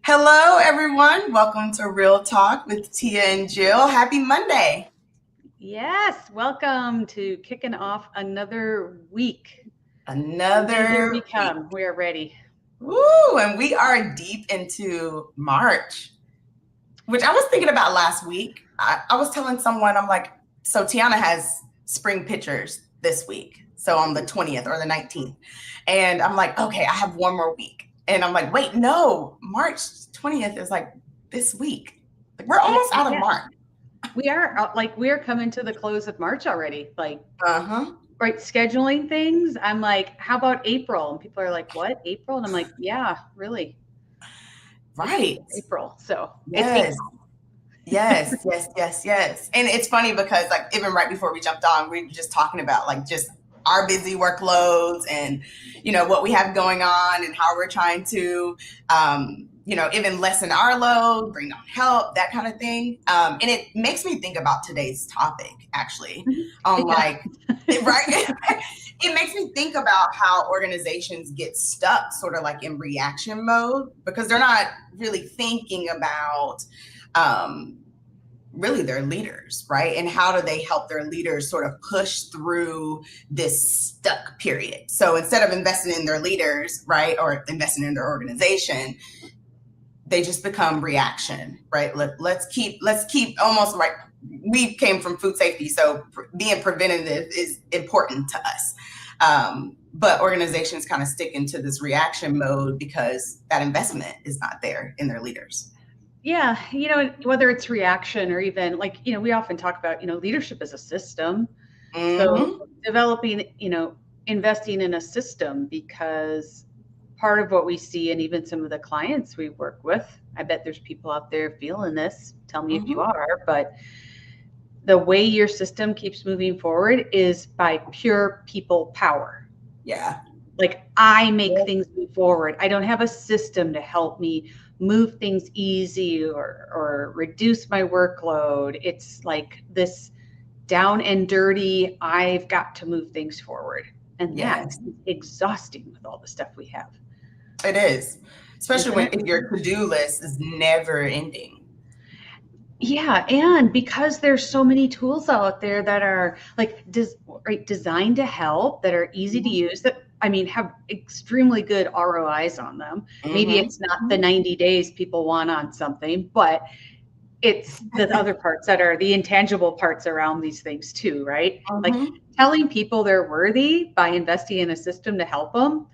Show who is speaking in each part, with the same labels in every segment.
Speaker 1: Hello, everyone. Welcome to Real Talk with Tia and Jill. Happy Monday.
Speaker 2: Yes, welcome to kicking off another week. And here
Speaker 1: Another
Speaker 2: we
Speaker 1: week.
Speaker 2: come. We are ready.
Speaker 1: Woo! And we are deep into March, which I was thinking about last week. I was telling someone, I'm like, so Tiana has spring pictures this week. So on the 20th or the 19th. And I'm like, okay, I have one more week. And I'm like, wait, no, March 20th is like this week. Like, we're almost out of March.
Speaker 2: We are we're coming to the close of March already.
Speaker 1: Uh-huh.
Speaker 2: Right, scheduling things. I'm like, how about April? And people are like, what, April? And I'm like, yeah, really.
Speaker 1: Right.
Speaker 2: It's April. So it's
Speaker 1: Yes.
Speaker 2: April.
Speaker 1: Yes. And it's funny because like even right before we jumped on, we were just talking about like just our busy workloads and what we have going on and how we're trying to even lessen our load, bring on help, that kind of thing. And it makes me think about today's topic actually. Right. It makes me think about how organizations get stuck sort of like in reaction mode because they're not really thinking about really their leaders, right? And how do they help their leaders sort of push through this stuck period? So instead of investing in their leaders, right, or investing in their organization, they just become reaction, right? Let's keep almost like we came from food safety, so being preventative is important to us. But organizations kind of stick into this reaction mode because that investment is not there in their leaders.
Speaker 2: Yeah, whether it's reaction or even we often talk about, leadership as a system. So developing, investing in a system, because part of what we see, and even some of the clients we work with, I bet there's people out there feeling this. Tell me if you are, but the way your system keeps moving forward is by pure people power.
Speaker 1: Yeah.
Speaker 2: Like I make things move forward. I don't have a system to help me move things easy or reduce my workload. It's like this down and dirty, I've got to move things forward. And that's exhausting with all the stuff we have.
Speaker 1: It is, especially if your to-do list is never ending.
Speaker 2: Yeah, and because there's so many tools out there that are designed to help, that are easy to use, that have extremely good ROIs on them. Maybe it's not the 90 days people want on something, but it's the other parts that are the intangible parts around these things too, right? Like telling people they're worthy by investing in a system to help them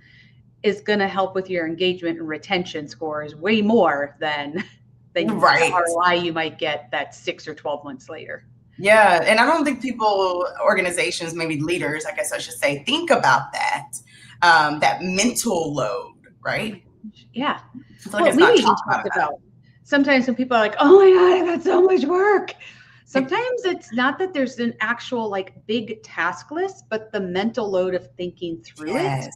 Speaker 2: is going to help with your engagement and retention scores way more than the ROI you might get that 6 or 12 months later.
Speaker 1: Yeah. And I don't think organizations, maybe leaders, I guess I should say, think about that mental load, right?
Speaker 2: Yeah.
Speaker 1: Well, we even talked about
Speaker 2: sometimes when people are like, oh my God, I've got so much work. Sometimes it's not that there's an actual big task list, but the mental load of thinking through it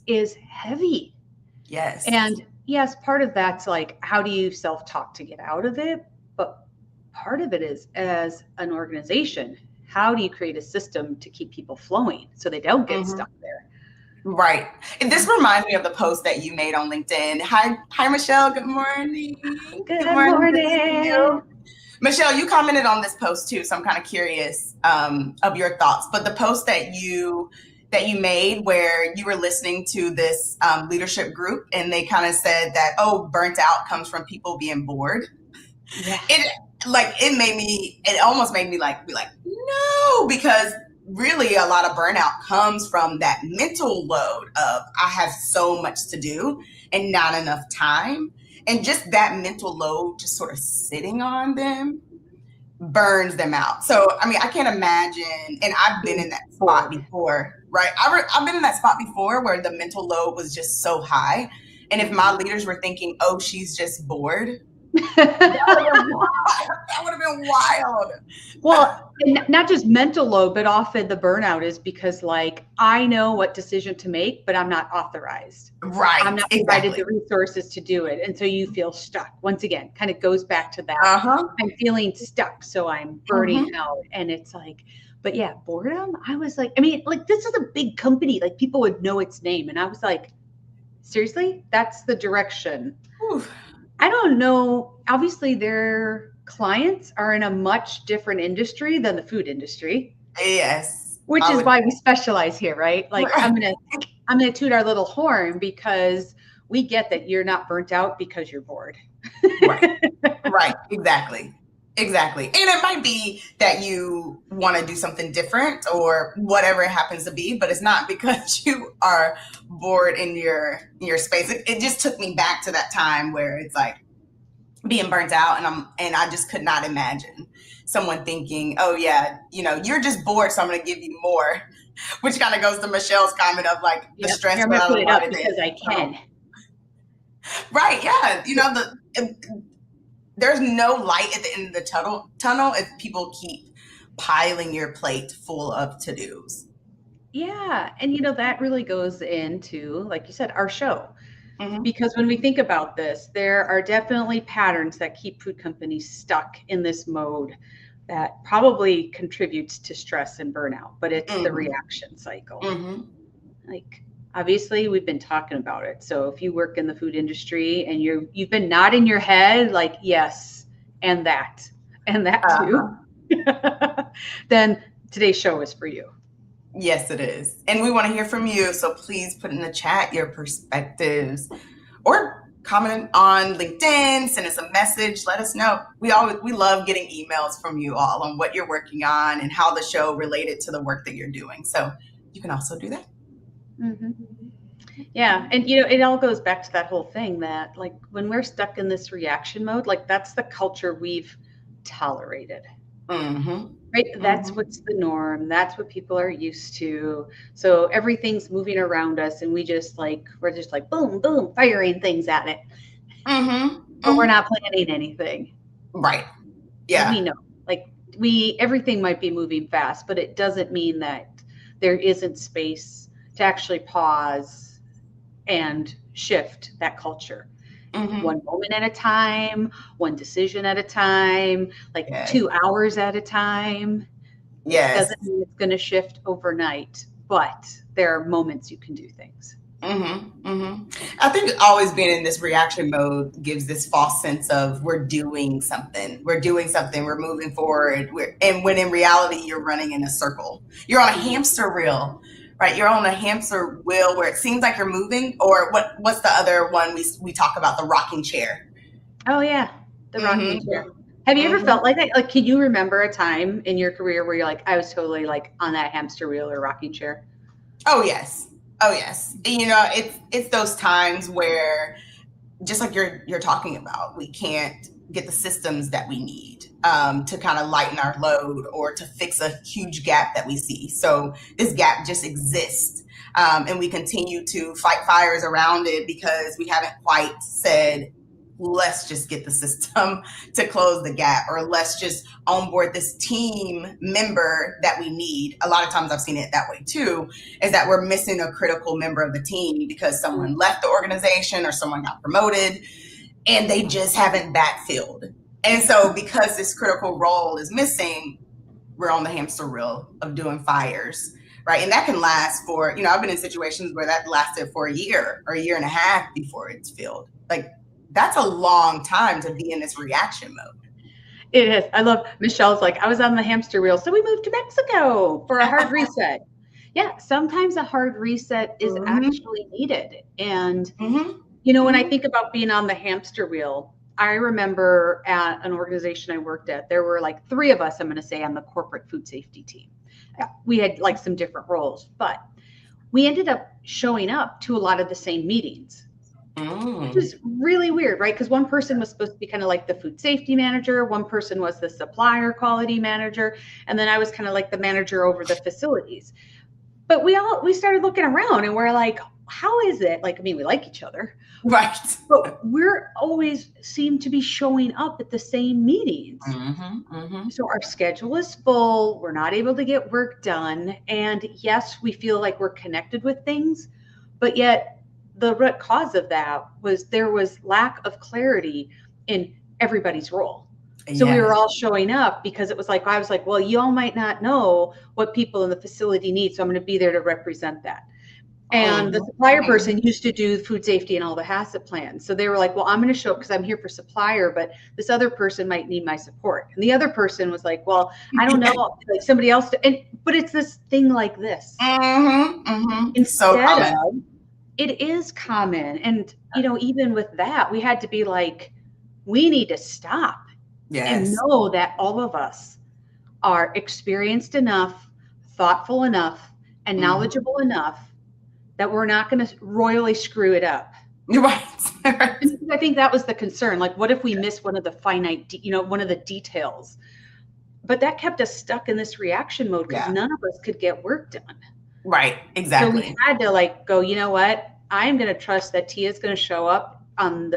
Speaker 2: is heavy.
Speaker 1: Yes.
Speaker 2: And yes, part of that's how do you self-talk to get out of it? But part of it is, as an organization, how do you create a system to keep people flowing so they don't get stuck there?
Speaker 1: Right. And this reminds me of the post that you made on LinkedIn. Hi, Michelle. Good morning.
Speaker 2: Good morning.
Speaker 1: Michelle, you commented on this post too, so I'm kind of curious of your thoughts. But the post that you made where you were listening to this leadership group and they kind of said that, oh, burnt out comes from people being bored.
Speaker 2: Yeah.
Speaker 1: It almost made me be like, no, because really a lot of burnout comes from that mental load of I have so much to do and not enough time. And just that mental load just sort of sitting on them burns them out. So, I can't imagine, and I've been in that spot before, right? I've been in that spot before where the mental load was just so high. And if my leaders were thinking, oh, she's just bored, that would have been wild.
Speaker 2: Well, not just mental load, but often the burnout is because I know what decision to make, but I'm not authorized.
Speaker 1: Right.
Speaker 2: I'm not provided the resources to do it. And so you feel stuck. Once again, kind of goes back to that. I'm feeling stuck, so I'm burning out. And it's but yeah, boredom. I was this is a big company. People would know its name. And I was like, seriously? That's the direction. I don't know. Obviously, their clients are in a much different industry than the food industry,
Speaker 1: Yes,
Speaker 2: which
Speaker 1: I
Speaker 2: is
Speaker 1: would.
Speaker 2: why we specialize here, right? Like
Speaker 1: Right,
Speaker 2: I'm gonna toot our little horn because we get that you're not burnt out because you're bored.
Speaker 1: right, right, exactly. Exactly. And it might be that you want to do something different or whatever it happens to be, but it's not because you are bored in your space. It just took me back to that time where it's like being burnt out, and I just could not imagine someone thinking, "Oh yeah, you're just bored, so I'm going to give you more," which kind of goes to Michelle's comment of like the
Speaker 2: Yep. Here,
Speaker 1: stress
Speaker 2: I'm gonna
Speaker 1: without
Speaker 2: put
Speaker 1: a
Speaker 2: it
Speaker 1: lot
Speaker 2: up
Speaker 1: of it.
Speaker 2: because I
Speaker 1: So,
Speaker 2: can.
Speaker 1: right, yeah, there's no light at the end of the tunnel if people keep piling your plate full of to-dos.
Speaker 2: Yeah. And that really goes into, like you said, our show.
Speaker 1: Mm-hmm.
Speaker 2: Because when we think about this, there are definitely patterns that keep food companies stuck in this mode that probably contributes to stress and burnout, but it's the
Speaker 1: Mm-hmm.
Speaker 2: reaction cycle.
Speaker 1: Mm-hmm.
Speaker 2: Like obviously we've been talking about it. So if you work in the food industry and you've been nodding your head like yes, and that too,
Speaker 1: Uh-huh.
Speaker 2: then today's show is for you.
Speaker 1: Yes, it is. And we want to hear from you. So please put in the chat your perspectives or comment on LinkedIn, send us a message, let us know. We love getting emails from you all on what you're working on and how the show related to the work that you're doing. So you can also do that.
Speaker 2: Mm-hmm. Yeah. And, it all goes back to that whole thing that, like, when we're stuck in this reaction mode, like, that's the culture we've tolerated,
Speaker 1: Mm-hmm.
Speaker 2: right? That's
Speaker 1: Mm-hmm.
Speaker 2: what's the norm. That's what people are used to. So everything's moving around us, and we're just like, boom, boom, firing things at it,
Speaker 1: Mm-hmm.
Speaker 2: but we're
Speaker 1: Mm-hmm.
Speaker 2: not planning anything.
Speaker 1: Right.
Speaker 2: And we
Speaker 1: Yeah.
Speaker 2: know, like, everything might be moving fast, but it doesn't mean that there isn't space to actually pause and shift that culture.
Speaker 1: Mm-hmm.
Speaker 2: One moment at a time, one decision at a time, like
Speaker 1: Yes.
Speaker 2: 2 hours at a time. It
Speaker 1: Yes.
Speaker 2: doesn't mean it's going to shift overnight, but there are moments you can do things.
Speaker 1: Mm-hmm. Mm-hmm. I think always being in this reaction mode gives this false sense of we're doing something. We're doing something. We're moving forward. And when in reality, you're running in a circle. You're on a
Speaker 2: Mhm.
Speaker 1: hamster wheel, right? You're on a hamster wheel where it seems like you're moving. Or what's the other one we talk about? The rocking chair.
Speaker 2: Oh, yeah, the rocking
Speaker 1: Mm-hmm.
Speaker 2: chair. Have you ever
Speaker 1: Mm-hmm.
Speaker 2: felt like that? Like, can you remember a time in your career where you're like, I was totally like on that hamster wheel or rocking chair?
Speaker 1: Oh yes. Oh yes. It's those times where just like you're talking about, we can't get the systems that we need to kind of lighten our load or to fix a huge gap that we see. So this gap just exists. And we continue to fight fires around it because we haven't quite said, let's just get the system to close the gap, or let's just onboard this team member that we need. A lot of times I've seen it that way too, is that we're missing a critical member of the team because someone left the organization or someone got promoted and they just haven't backfilled. And so because this critical role is missing, we're on the hamster wheel of doing fires, right? And that can last for, I've been in situations where that lasted for a year or a year and a half before it's filled. Like, that's a long time to be in this reaction mode.
Speaker 2: It is. I love Michelle's like, I was on the hamster wheel. So we moved to Mexico for a hard reset. Yeah, sometimes a hard reset is
Speaker 1: Mm-hmm.
Speaker 2: actually needed. And,
Speaker 1: Mm-hmm.
Speaker 2: when I
Speaker 1: Mm-hmm.
Speaker 2: think about being on the hamster wheel, I remember at an organization I worked at, there were like three of us, I'm going to say, on the corporate food safety team. We had like some different roles, but we ended up showing up to a lot of the same meetings, which
Speaker 1: Mm.
Speaker 2: is really weird, right? Because one person was supposed to be kind of like the food safety manager, one person was the supplier quality manager, and then I was kind of like the manager over the facilities. But we started looking around and we're like, how is it? Like, I mean, we like each other,
Speaker 1: Right.
Speaker 2: but we're always seem to be showing up at the same meetings.
Speaker 1: Mm-hmm. Mm-hmm.
Speaker 2: So our schedule is full, we're not able to get work done, and yes, we feel like we're connected with things, but yet the root cause of that was there was lack of clarity in everybody's role. So we were
Speaker 1: Yes.
Speaker 2: all showing up because it was like, I was like, well, you all might not know what people in the facility need, so I'm going to be there to represent that. And the supplier person used to do food safety and all the HACCP plans. So they were like, well, I'm going to show up because I'm here for supplier, but this other person might need my support. And the other person was like, well, I don't know, like somebody else. But it's this thing like this.
Speaker 1: So
Speaker 2: Instead
Speaker 1: common.
Speaker 2: of, it is common. And, even with that, we had to be like, we need to stop and know that all of us are experienced enough, thoughtful enough, and knowledgeable enough that we're not going to royally screw it up.
Speaker 1: Right.
Speaker 2: I think that was the concern. Like, what if we miss one of the one of the details? But that kept us stuck in this reaction mode because none of us could get work done.
Speaker 1: Right. Exactly.
Speaker 2: So we had to go, you know what? I'm going to trust that Tia's going to show up on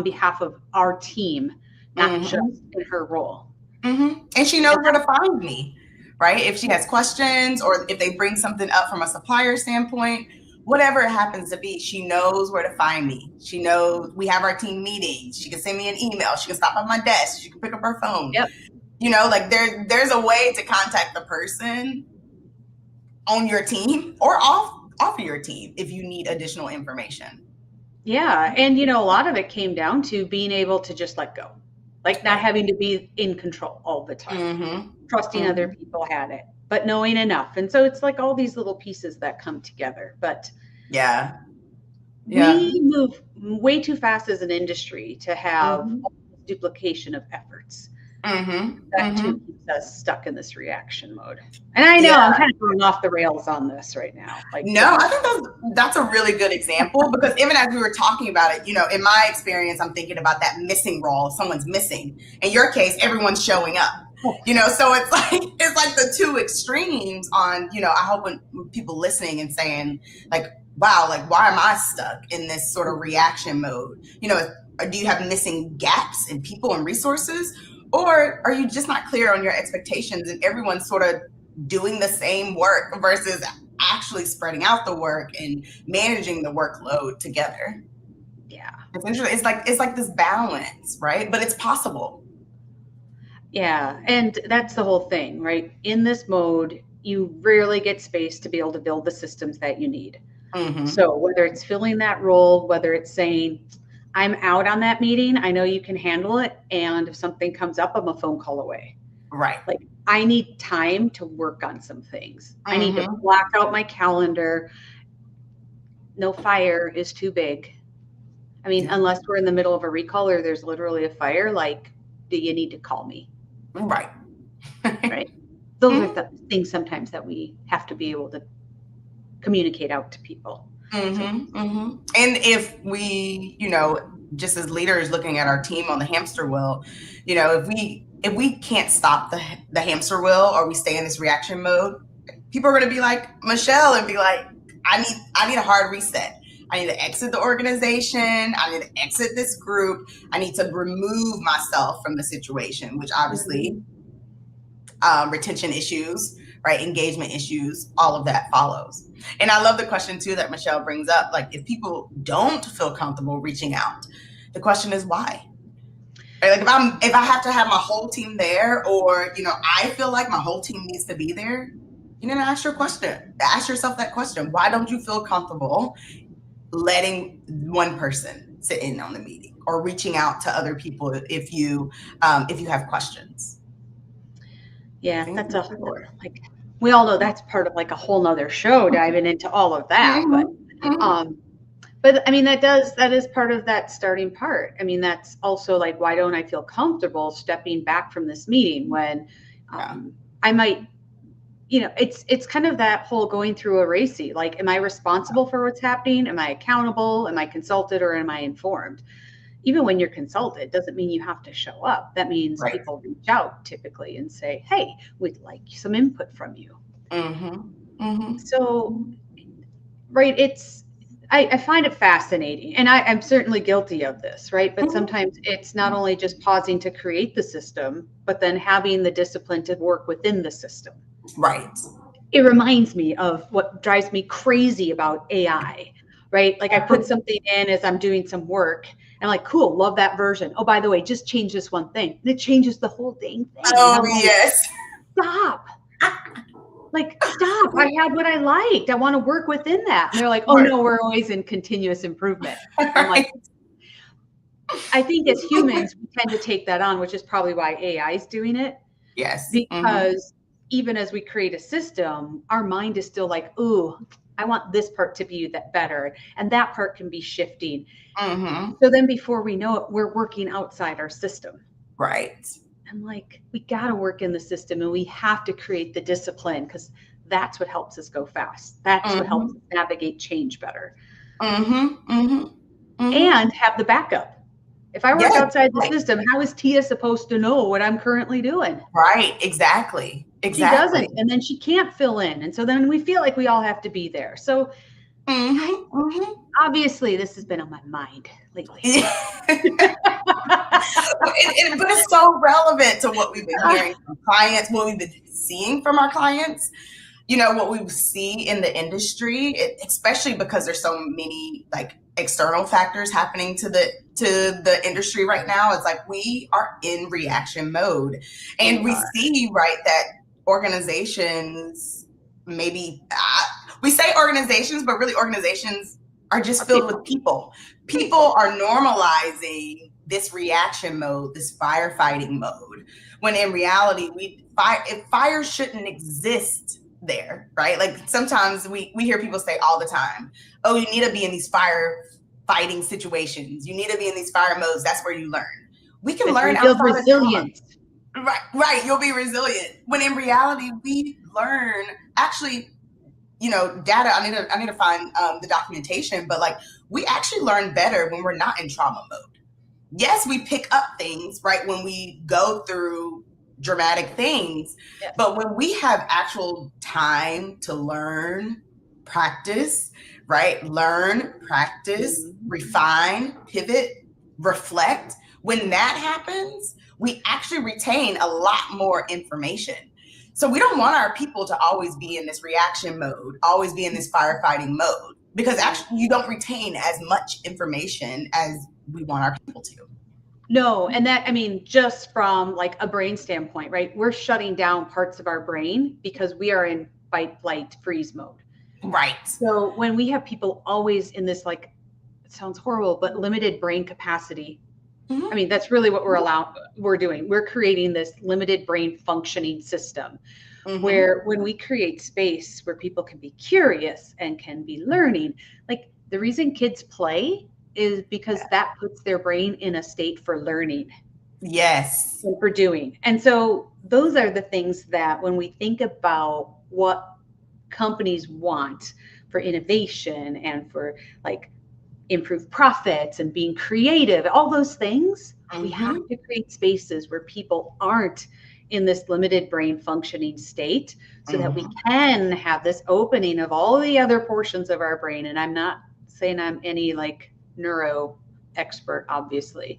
Speaker 2: behalf of our team, not just in her role.
Speaker 1: And she knows where to find me, right? If she has questions or if they bring something up from a supplier standpoint, whatever it happens to be, she knows where to find me. She knows we have our team meetings. She can send me an email. She can stop at my desk. She can pick up her phone.
Speaker 2: Yep.
Speaker 1: There's a way to contact the person on your team or off of your team if you need additional information.
Speaker 2: Yeah. And, a lot of it came down to being able to just let go, like not having to be in control all the time, trusting other people had it, but knowing enough. And so it's like all these little pieces that come together. But we move way too fast as an industry to have duplication of efforts. That too keeps us stuck in this reaction mode. And I know I'm kind of going off the rails on this right now.
Speaker 1: No, I think that's a really good example because even as we were talking about it, in my experience, I'm thinking about that missing role. If someone's missing. In your case, everyone's showing up. So it's like the two extremes on, I hope when people listening and saying wow, why am I stuck in this sort of reaction mode? Do you have missing gaps in people and resources? Or are you just not clear on your expectations and everyone's sort of doing the same work versus actually spreading out the work and managing the workload together?
Speaker 2: Yeah.
Speaker 1: It's interesting. It's like this balance, right? But it's possible.
Speaker 2: Yeah. And that's the whole thing, right? In this mode, you rarely get space to be able to build the systems that you need. So whether it's filling that role, whether it's saying, I'm out on that meeting, I know you can handle it, and if something comes up, I'm a phone call away.
Speaker 1: Right.
Speaker 2: I need time to work on some things. I need to block out my calendar. No fire is too big. I mean, unless we're in the middle of a recall or there's literally a fire, do you need to call me?
Speaker 1: Right.
Speaker 2: Right. Those are the things sometimes that we have to be able to communicate out to people.
Speaker 1: And if we, just as leaders looking at our team on the hamster wheel, if we can't stop the hamster wheel or we stay in this reaction mode, people are going to be like Michelle and be like, I need a hard reset. I need to exit the organization. I need to exit this group. I need to remove myself from the situation, which obviously retention issues, right? Engagement issues, all of that follows. And I love the question too that Michelle brings up. If people don't feel comfortable reaching out, the question is why? Right? If I have to have my whole team there, or I feel like my whole team needs to be there, ask yourself that question. Why don't you feel comfortable letting one person sit in on the meeting or reaching out to other people if you have questions?
Speaker 2: Yeah, that's we all know that's part of a whole nother show diving into all of that. But I mean, that is part of that starting part. I mean, that's also why don't I feel comfortable stepping back from this meeting when I might, it's kind of that whole going through a racy. Am I responsible for what's happening? Am I accountable? Am I consulted or am I informed? Even when you're consulted doesn't mean you have to show up. That means people reach out typically and say, hey, we'd like some input from you. So, right, I find it fascinating, and I'm certainly guilty of this, right? But sometimes it's not only just pausing to create the system, but then having the discipline to work within the system.
Speaker 1: Right.
Speaker 2: It reminds me of what drives me crazy about AI, right? I put something in as I'm doing some work, and I'm cool, love that version. Oh, by the way, just change this one thing. And it changes the whole dang thing.
Speaker 1: Oh, yes.
Speaker 2: Stop. like, stop. I had what I liked. I want to work within that. And they're like, oh no, we're always in continuous improvement. I'm like, I think as humans, we tend to take that on, which is probably why AI is doing it.
Speaker 1: Yes.
Speaker 2: Because even as we create a system, our mind is still like, ooh, I want this part to be that better. And that part can be shifting. So then before we know it, we're working outside our system.
Speaker 1: Right.
Speaker 2: I'm like, we got to work in the system and we have to create the discipline because that's what helps us go fast. That's what helps us navigate change better. And have the backup. If I work outside the system, how is Tia supposed to know what I'm currently doing?
Speaker 1: Right. Exactly.
Speaker 2: She doesn't. And then she can't fill in. And so then we feel like we all have to be there. So obviously this has been on my mind lately.
Speaker 1: But it's so relevant to what we've been hearing from clients, what we've been seeing from our clients, you know, what we see in the industry, especially because there's so many like external factors happening to the industry right now. It's like we are in reaction mode, and we see, right, that organizations, maybe we say organizations, but really organizations are just filled with people. People are normalizing this reaction mode, this firefighting mode, when in reality, fire shouldn't exist there, right? Like sometimes we hear people say all the time, oh, you need to be in these firefighting situations. You need to be in these fire modes. That's where you learn. We can learn outside resilience. Right. You'll be resilient. When in reality, we learn actually, you know, data. I need to find the documentation, but like we actually learn better when we're not in trauma mode. Yes, we pick up things, right, when we go through dramatic things, but when we have actual time to learn, practice, right? Learn, practice, refine, pivot, reflect. When that happens, we actually retain a lot more information. So we don't want our people to always be in this reaction mode, always be in this firefighting mode, because actually you don't retain as much information as we want our people to.
Speaker 2: No, and that, I mean, just from like a brain standpoint, right? We're shutting down parts of our brain because we are in fight, flight, freeze mode.
Speaker 1: Right.
Speaker 2: So when we have people always in this, like, it sounds horrible, but limited brain capacity. I mean, that's really what we're doing. We're creating this limited brain functioning system where when we create space where people can be curious and can be learning, like the reason kids play is because that puts their brain in a state for learning.
Speaker 1: Yes.
Speaker 2: And for doing. And so those are the things that when we think about what companies want for innovation and for like improved profits and being creative, all those things, we have to create spaces where people aren't in this limited brain functioning state so that we can have this opening of all the other portions of our brain. And I'm not saying I'm any like neuro expert, obviously,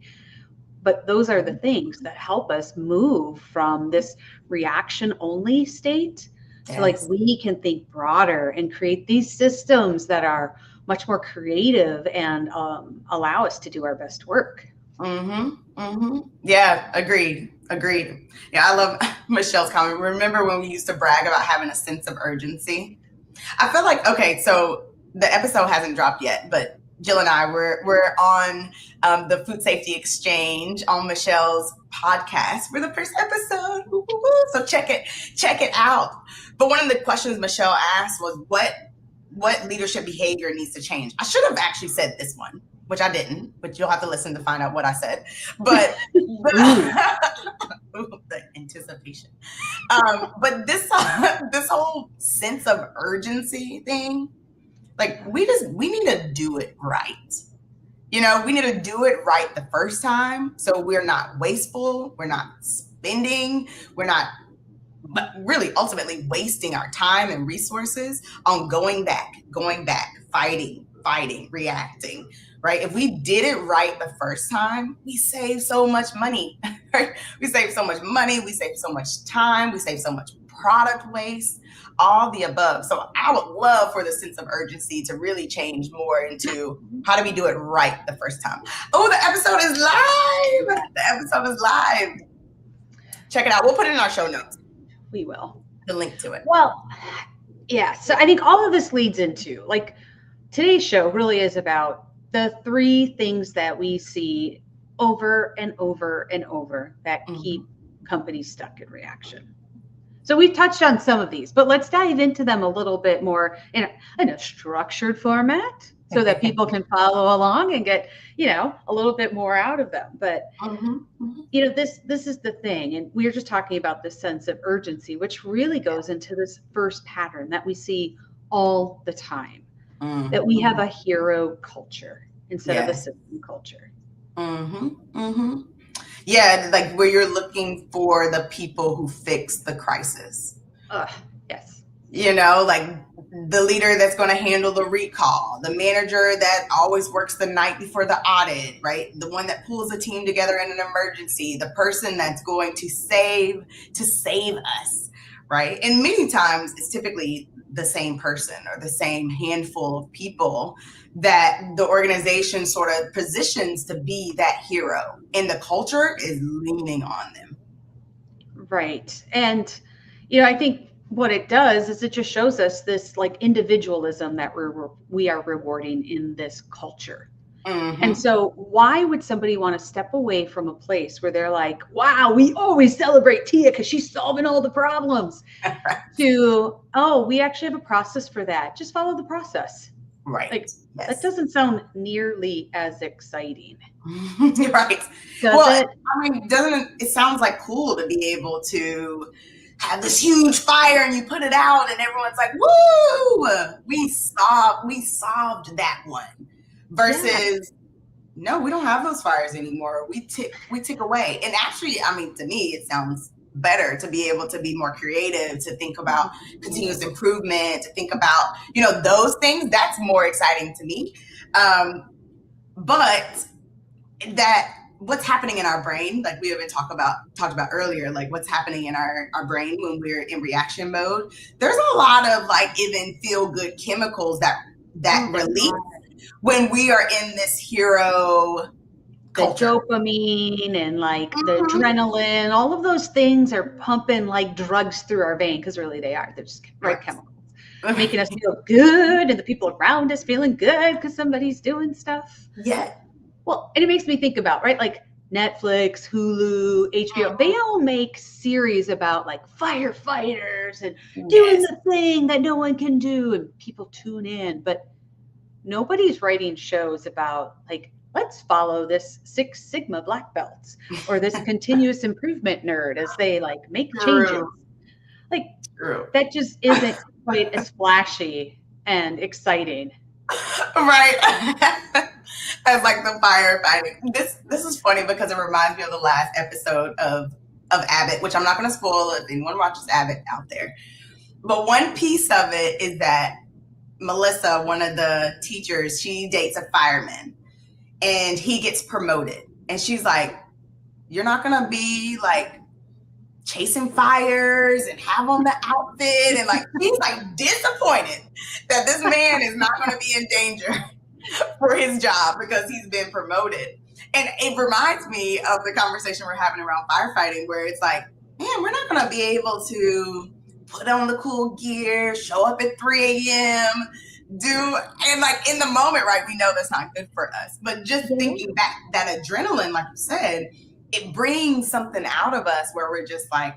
Speaker 2: but those are the things that help us move from this reaction only state to like we can think broader and create these systems that are much more creative and allow us to do our best work.
Speaker 1: Yeah, agreed. Yeah, I love Michelle's comment. Remember when we used to brag about having a sense of urgency? I feel like, okay, so the episode hasn't dropped yet, but Jill and I, we're on the Food Safety Exchange on Michelle's podcast. We're the first episode. So check it out. But one of the questions Michelle asked was what leadership behavior needs to change? I should have actually said this one, which I didn't, but you'll have to listen to find out what I said. But the anticipation. But this whole sense of urgency thing, like we need to do it right. You know, we need to do it right the first time. So we're not wasteful. We're not spending. We're not really ultimately wasting our time and resources on going back, fighting, reacting, right? If we did it right the first time, we save so much money, right? We save so much money. We save so much time. We save so much product waste, all the above. So I would love for the sense of urgency to really change more into how do we do it right the first time. Oh, the episode is live. Check it out. We'll put it in our show notes.
Speaker 2: We will.
Speaker 1: the link to it.
Speaker 2: Well, yeah. So I think all of this leads into like today's show really is about the three things that we see over and over and over that keep companies stuck in reaction. So we've touched on some of these, but let's dive into them a little bit more in a structured format so that people can follow along and get, a little bit more out of them. But, this is the thing. And we were just talking about this sense of urgency, which really goes into this first pattern that we see all the time, that we have a hero culture instead of a system culture.
Speaker 1: Yeah, like where you're looking for the people who fix the crisis.
Speaker 2: Yes.
Speaker 1: Like the leader that's going to handle the recall, the manager that always works the night before the audit, right? The one that pulls a team together in an emergency, the person that's going to save us, right? And many times it's typically the same person or the same handful of people that the organization sort of positions to be that hero, and the culture is leaning on them.
Speaker 2: Right. And, I think what it does is it just shows us this like individualism that we are rewarding in this culture. And so why would somebody want to step away from a place where they're like, wow, we always celebrate Tia because she's solving all the problems to, oh, we actually have a process for that. Just follow the process.
Speaker 1: Right.
Speaker 2: Like that doesn't sound nearly as exciting.
Speaker 1: Right.
Speaker 2: Does it?
Speaker 1: I mean, doesn't it sounds like cool to be able to have this huge fire and you put it out and everyone's like, woo, we solved that one. Versus, no, we don't have those fires anymore. We tick away. And actually, I mean, to me, it sounds better to be able to be more creative, to think about continuous improvement, to think about, those things. That's more exciting to me. But that what's happening in our brain, like we have been talked about earlier, like what's happening in our brain when we're in reaction mode, there's a lot of like even feel good chemicals that release when we are in this hero culture.
Speaker 2: The dopamine and like the adrenaline, all of those things are pumping like drugs through our vein, because really they are. They're just chemicals making us feel good, and the people around us feeling good because somebody's doing stuff.
Speaker 1: Yeah.
Speaker 2: Well, and it makes me think about, right, like Netflix, Hulu, HBO, they all make series about like firefighters and doing the thing that no one can do, and people tune in, but nobody's writing shows about like, let's follow this Six Sigma black belts or this continuous improvement nerd as they like make changes. Like that just isn't quite as flashy and exciting.
Speaker 1: Right. As like the firefighting. This is funny because it reminds me of the last episode of Abbott, which I'm not going to spoil if anyone watches Abbott out there. But one piece of it is that Melissa, one of the teachers, she dates a fireman and he gets promoted. And she's like, you're not going to be like chasing fires and have on the outfit. And like, he's like disappointed that this man is not going to be in danger for his job because he's been promoted. And it reminds me of the conversation we're having around firefighting, where it's like, man, we're not going to be able to put on the cool gear, show up at 3 a.m., and like in the moment, right, we know that's not good for us. But just thinking back, that adrenaline, like you said, it brings something out of us where we're just like,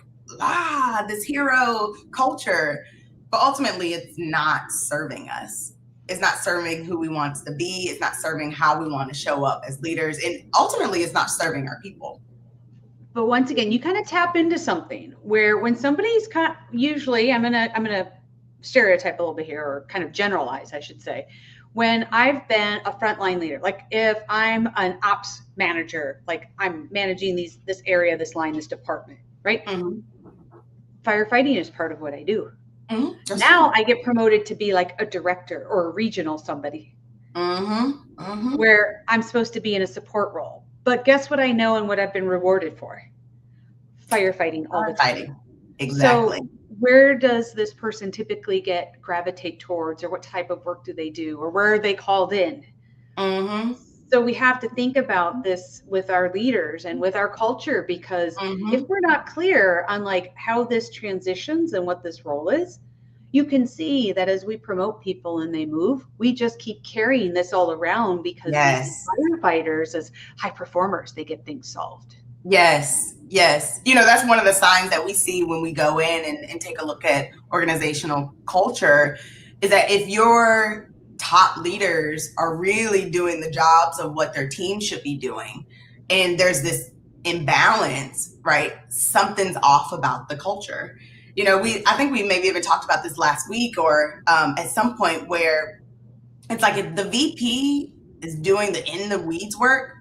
Speaker 1: this hero culture. But ultimately, it's not serving us. It's not serving who we want to be. It's not serving how we want to show up as leaders. And ultimately, it's not serving our people.
Speaker 2: But once again, you kind of tap into something where when somebody's usually, I'm gonna stereotype a little bit here, or kind of generalize, I should say. When I've been a frontline leader, like if I'm an ops manager, like I'm managing this area, this line, this department, right? Firefighting is part of what I do. Now I get promoted to be like a director or a regional somebody, where I'm supposed to be in a support role. But guess what I know and what I've been rewarded for? Firefighting all the time.
Speaker 1: Exactly.
Speaker 2: So where does this person typically gravitate towards, or what type of work do they do, or where are they called in? So we have to think about this with our leaders and with our culture, because if we're not clear on like how this transitions and what this role is, you can see that as we promote people and they move, we just keep carrying this all around because we see
Speaker 1: Yes.
Speaker 2: firefighters as high performers. They get things solved.
Speaker 1: Yes, yes. That's one of the signs that we see when we go in and take a look at organizational culture, is that if your top leaders are really doing the jobs of what their team should be doing, and there's this imbalance, right? Something's off about the culture. I think we maybe even talked about this last week or at some point, where it's like if the VP is doing the in the weeds work,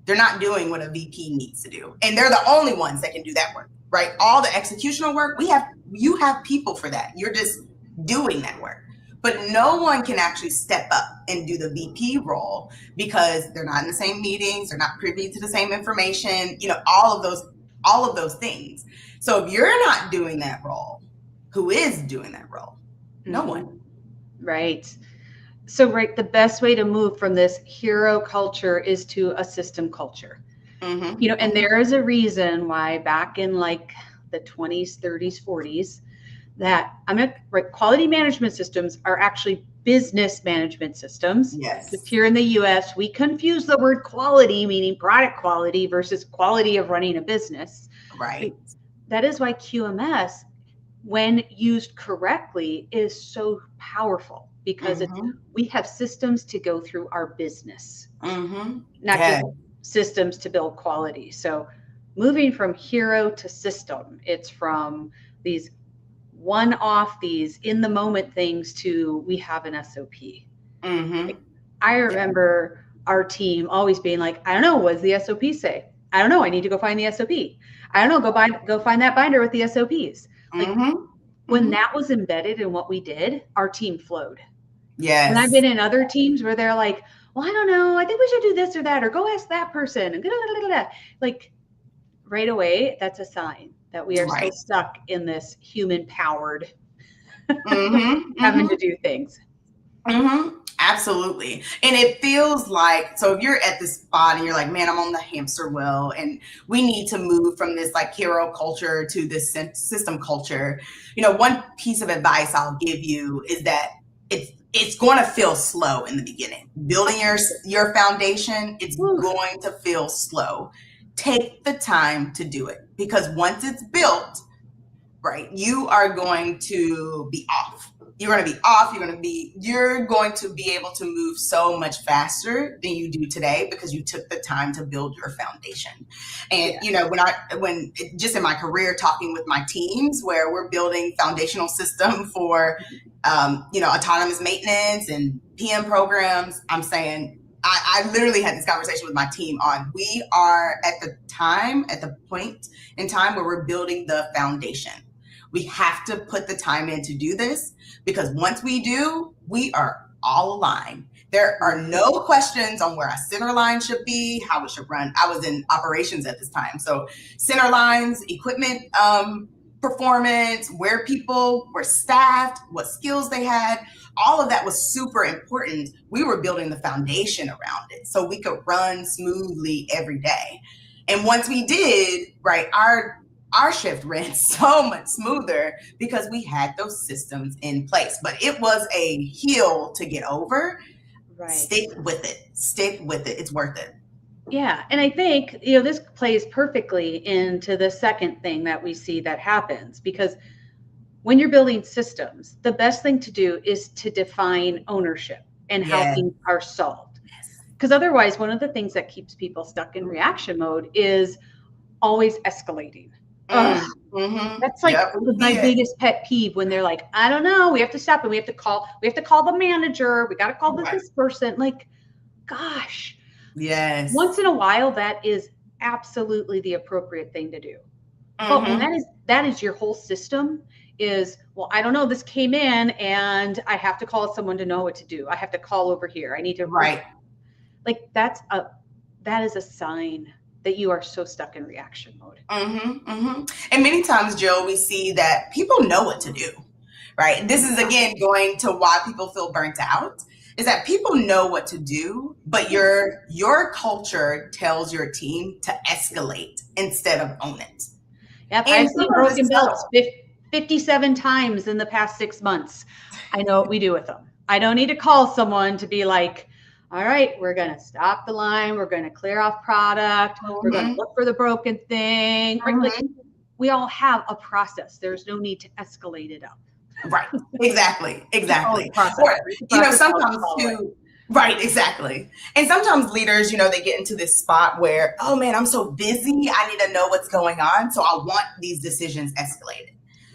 Speaker 1: they're not doing what a VP needs to do. And they're the only ones that can do that work, right? All the executional work, you have people for that. You're just doing that work. But no one can actually step up and do the VP role because they're not in the same meetings, they're not privy to the same information, all of those things. So if you're not doing that role, who is doing that role? No one.
Speaker 2: Right. So, right, the best way to move from this hero culture is to a system culture. And there is a reason why back in like the 20s, 30s, 40s, that quality management systems are actually business management systems.
Speaker 1: Yes.
Speaker 2: Just here in the US, we confuse the word quality, meaning product quality, versus quality of running a business.
Speaker 1: Right.
Speaker 2: That is why QMS, when used correctly, is so powerful, because we have systems to go through our business, not just systems to build quality. So moving from hero to system, it's from these one-off, these in the moment things to we have an SOP. I remember our team always being like, I don't know, what does the SOP say? I don't know, I need to go find the SOP. I don't know, go find that binder with the SOPs. Like when that was embedded in what we did, our team flowed.
Speaker 1: Yes.
Speaker 2: And I've been in other teams where they're like, well, I don't know, I think we should do this or that, or go ask that person. And like right away, that's a sign that we are still stuck in this human powered having to do things.
Speaker 1: Absolutely. And it feels like, so if you're at this spot and you're like, man, I'm on the hamster wheel and we need to move from this like hero culture to this system culture, one piece of advice I'll give you is that it's going to feel slow in the beginning. Building your foundation, it's going to feel slow. Take the time to do it, because once it's built, right, you are going to be off. You're going to be off. You're going to be able to move so much faster than you do today because you took the time to build your foundation. And, when just in my career, talking with my teams where we're building foundational system for, autonomous maintenance and PM programs, I'm saying, I literally had this conversation with my team on, we are at the point in time where we're building the foundation. We have to put the time in to do this, because once we do, we are all aligned. There are no questions on where our center line should be, how it should run. I was in operations at this time. So center lines, equipment performance, where people were staffed, what skills they had, all of that was super important. We were building the foundation around it so we could run smoothly every day. And once we did, right, our shift ran so much smoother because we had those systems in place. But it was a hill to get over. Right. Stick with it. It's worth it.
Speaker 2: Yeah. And I think, this plays perfectly into the second thing that we see that happens, because when you're building systems, the best thing to do is to define ownership and how things are solved. Because otherwise, one of the things that keeps people stuck in reaction mode is always escalating. That's like my biggest pet peeve, when they're like, I don't know, we have to stop and we have to call the manager. We got to call this person. Like, gosh.
Speaker 1: Yes.
Speaker 2: Once in a while, that is absolutely the appropriate thing to do. But when that is your whole system is, well, I don't know, this came in and I have to call someone to know what to do. I have to call over here. I need to like that is a sign that you are so stuck in reaction mode.
Speaker 1: And many times, Jill, we see that people know what to do, right? This is, again, going to why people feel burnt out. is that people know what to do, but your culture tells your team to escalate instead of own it.
Speaker 2: Yep,
Speaker 1: And
Speaker 2: I've seen
Speaker 1: sometimes
Speaker 2: broken
Speaker 1: it's
Speaker 2: belts
Speaker 1: subtle.
Speaker 2: 57 times in the past 6 months. I know what we do with them. I don't need to call someone to be like, all right, we're going to stop the line. We're going to clear off product. We're going to
Speaker 1: Mm-hmm.
Speaker 2: look for the broken thing. Right? Like,
Speaker 1: Mm-hmm.
Speaker 2: we all have a process. There's no need to escalate it up.
Speaker 1: Right. Exactly.
Speaker 2: Just follow the
Speaker 1: Exactly.
Speaker 2: process.
Speaker 1: Or,
Speaker 2: Read the process,
Speaker 1: sometimes
Speaker 2: follow it.
Speaker 1: too, right, exactly. And sometimes leaders, they get into this spot where, oh man, I'm so busy. I need to know what's going on. So I want these decisions escalated.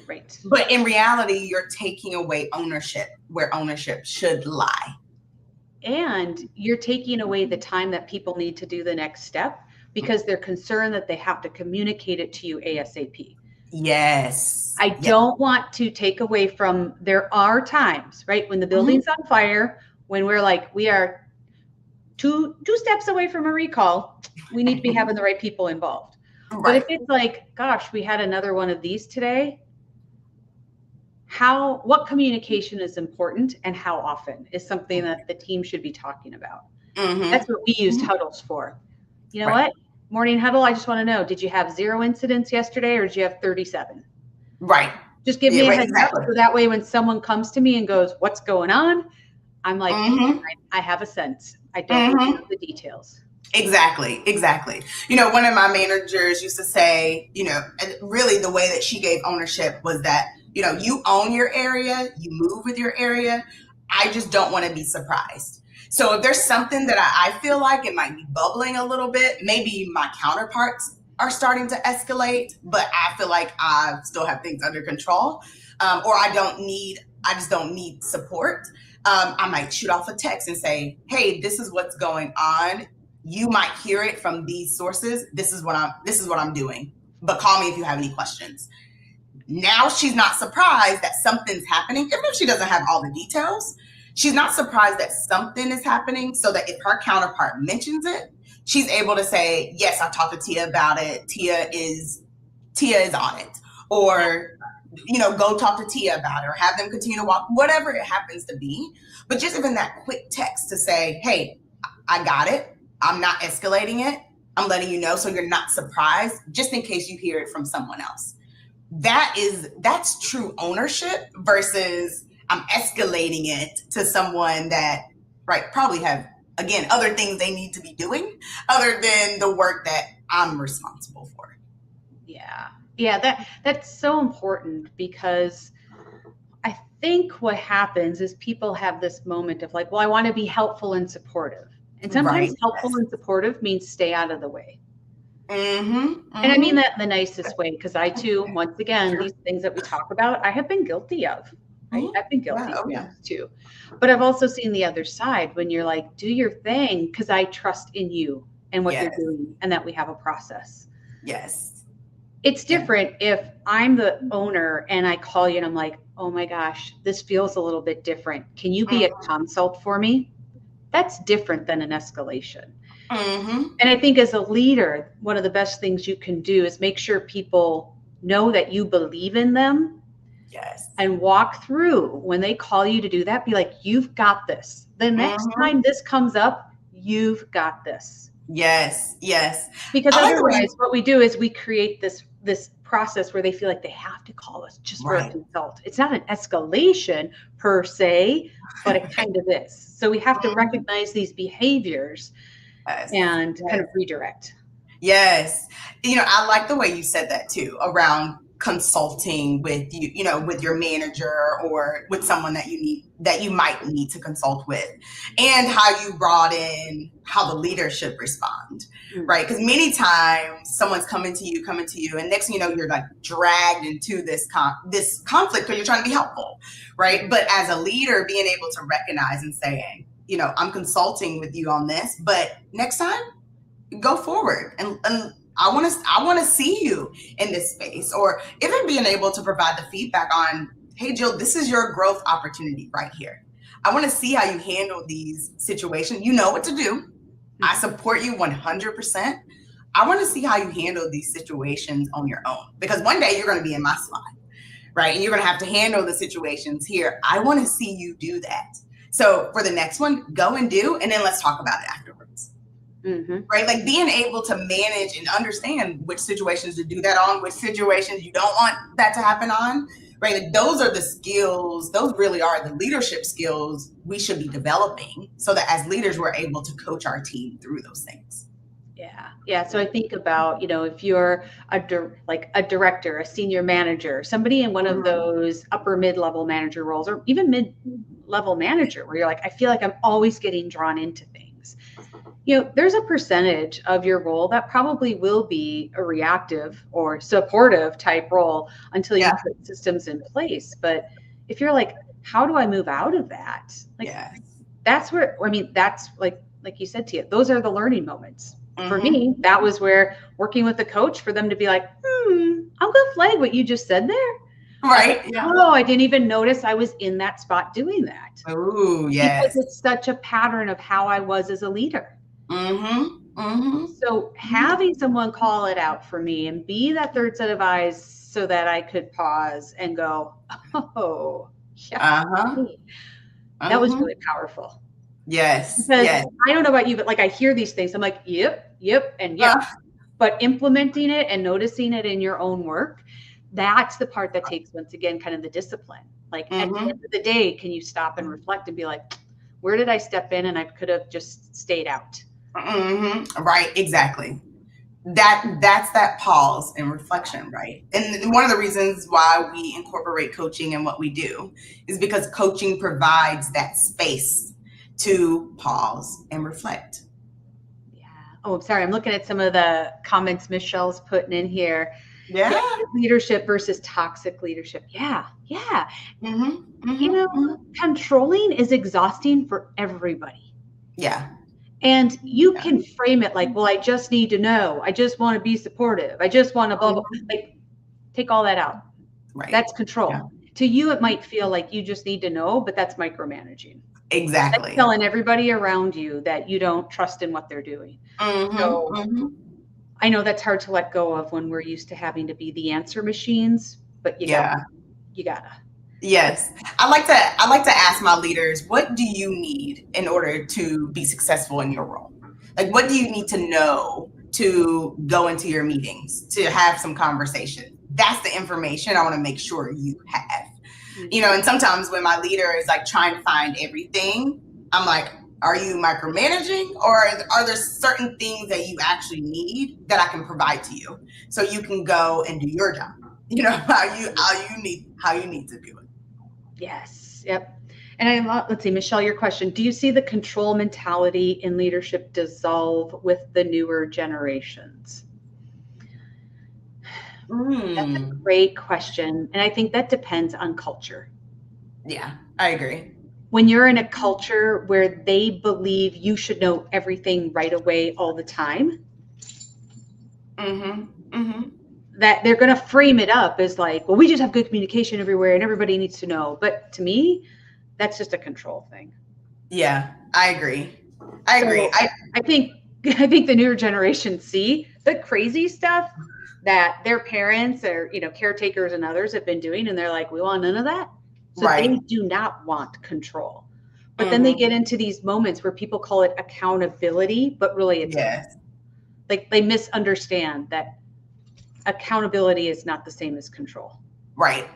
Speaker 2: Right.
Speaker 1: But in reality, you're taking away ownership where ownership should lie.
Speaker 2: And you're taking away the time that people need to do the next step because they're concerned that they have to communicate it to you ASAP.
Speaker 1: Yes.
Speaker 2: I don't want to take away from, there are times, right, when the building's on fire, when we're like, we are two steps away from a recall, we need to be having the right people involved.
Speaker 1: Right.
Speaker 2: But if it's like, gosh, we had another one of these today, what communication is important and how often is something that the team should be talking about. That's what we used huddles for. You know what? Morning huddle, I just want to know, did you have 0 incidents yesterday or did you have 37?
Speaker 1: Right.
Speaker 2: Just give me a heads up so that way when someone comes to me and goes, what's going on? I'm like, I have a sense. I don't know the details.
Speaker 1: Exactly. One of my managers used to say, really the way that she gave ownership was that, you own your area, you move with your area. I just don't want to be surprised. So if there's something that I feel like it might be bubbling a little bit, maybe my counterparts are starting to escalate, but I feel like I still have things under control, or I just don't need support. I might shoot off a text and say, hey, this is what's going on. You might hear it from these sources. This is what I'm doing, but call me if you have any questions. Now she's not surprised that something's happening, even if she doesn't have all the details. She's not surprised that something is happening, so that if her counterpart mentions it, she's able to say, yes, I talked to Tia about it. Tia is on it. Or, go talk to Tia about it, or have them continue to walk, whatever it happens to be. But just even that quick text to say, hey, I got it. I'm not escalating it. I'm letting you know so you're not surprised, just in case you hear it from someone else. That's true ownership versus I'm escalating it to someone that, right, probably have, again, other things they need to be doing other than the work that I'm responsible for.
Speaker 2: Yeah, that's so important, because I think what happens is people have this moment of like, well, I want to be helpful and supportive. And sometimes helpful and supportive means stay out of the way. And I mean that in the nicest way, because I too, once again, these things that we talk about, I have been guilty of. Right? I've been guilty of them too. But I've also seen the other side when you're like, do your thing because I trust in you and what you're doing and that we have a process.
Speaker 1: Yes.
Speaker 2: It's different if I'm the owner and I call you and I'm like, oh my gosh, this feels a little bit different. Can you be a consult for me? That's different than an escalation. And I think as a leader, one of the best things you can do is make sure people know that you believe in them.
Speaker 1: Yes.
Speaker 2: And walk through when they call you to do that, be like, you've got this. The next time this comes up, you've got this.
Speaker 1: Yes.
Speaker 2: Because otherwise what we do is we create this process where they feel like they have to call us just for a consult. It's not an escalation per se, but it kind of is. So we have to recognize these behaviors and kind of redirect.
Speaker 1: Yes. I like the way you said that too, around consulting with with your manager or with someone that you might need to consult with, and how you brought in how the leadership respond, right? Because many times someone's coming to you, and next thing you know, you're like dragged into this conflict because you're trying to be helpful, right? But as a leader, being able to recognize and saying, I'm consulting with you on this, but next time, go forward and I want to see you in this space, or even being able to provide the feedback on, hey, Jill, this is your growth opportunity right here. I want to see how you handle these situations. You know what to do. I support you 100%. I want to see how you handle these situations on your own, because one day you're going to be in my slide, right? And you're going to have to handle the situations here. I want to see you do that. So for the next one, go and do, and then let's talk about it afterwards. Right? Like being able to manage and understand which situations to do that on, which situations you don't want that to happen on. Right? Like those are the skills, those really are the leadership skills we should be developing so that as leaders, we're able to coach our team through those things.
Speaker 2: Yeah. So I think about, if you're a director, a senior manager, somebody in one of those upper mid-level manager roles, or even mid-level manager, where you're like, I feel like I'm always getting drawn into things. There's a percentage of your role that probably will be a reactive or supportive type role until you put systems in place. But if you're like, how do I move out of that? That's where, that's like you said, Tia, those are the learning moments. For me, that was where working with the coach for them to be like, I'm going to flag what you just said there.
Speaker 1: Right.
Speaker 2: Oh, I didn't even notice I was in that spot doing that.
Speaker 1: Oh, yes.
Speaker 2: Because it's such a pattern of how I was as a leader. So having someone call it out for me and be that third set of eyes so that I could pause and go, oh, yeah. That was really powerful.
Speaker 1: Yes.
Speaker 2: Because I don't know about you, but like I hear these things, I'm like, yep, and yep. But implementing it and noticing it in your own work, that's the part that takes, once again, kind of the discipline. Like at the end of the day, can you stop and reflect and be like, where did I step in and I could have just stayed out?
Speaker 1: Right, exactly. That's that pause and reflection, right? And one of the reasons why we incorporate coaching in what we do is because coaching provides that space to pause and reflect.
Speaker 2: Yeah. Oh, I'm sorry. I'm looking at some of the comments Michelle's putting in here.
Speaker 1: Yeah.
Speaker 2: Leadership versus toxic leadership. Yeah. Controlling is exhausting for everybody.
Speaker 1: Yeah.
Speaker 2: And you can frame it like, well, I just need to know. I just want to be supportive. I just want to blah, blah. Like, take all that out.
Speaker 1: Right.
Speaker 2: That's control. Yeah. To you, it might feel like you just need to know, but that's micromanaging.
Speaker 1: Exactly.
Speaker 2: That's telling everybody around you that you don't trust in what they're doing. I know that's hard to let go of when we're used to having to be the answer machines, but you gotta.
Speaker 1: Yes. I like to ask my leaders, what do you need in order to be successful in your role? Like, what do you need to know to go into your meetings, to have some conversation? That's the information I want to make sure you have. And sometimes when my leader is like trying to find everything, I'm like, are you micromanaging, or are there certain things that you actually need that I can provide to you so you can go and do your job? How you need to do it.
Speaker 2: Yes. Yep. And let's see, Michelle, your question. Do you see the control mentality in leadership dissolve with the newer generations? That's a great question. And I think that depends on culture.
Speaker 1: Yeah, I agree.
Speaker 2: When you're in a culture where they believe you should know everything right away all the time, that they're going to frame it up as like, well, we just have good communication everywhere and everybody needs to know. But to me, that's just a control thing.
Speaker 1: Yeah, I agree. I
Speaker 2: think the newer generations see the crazy stuff that their parents or, caretakers and others have been doing. And they're like, we want none of that. So they do not want control. But then they get into these moments where people call it accountability, but really it's like they misunderstand that accountability is not the same as control.
Speaker 1: Right.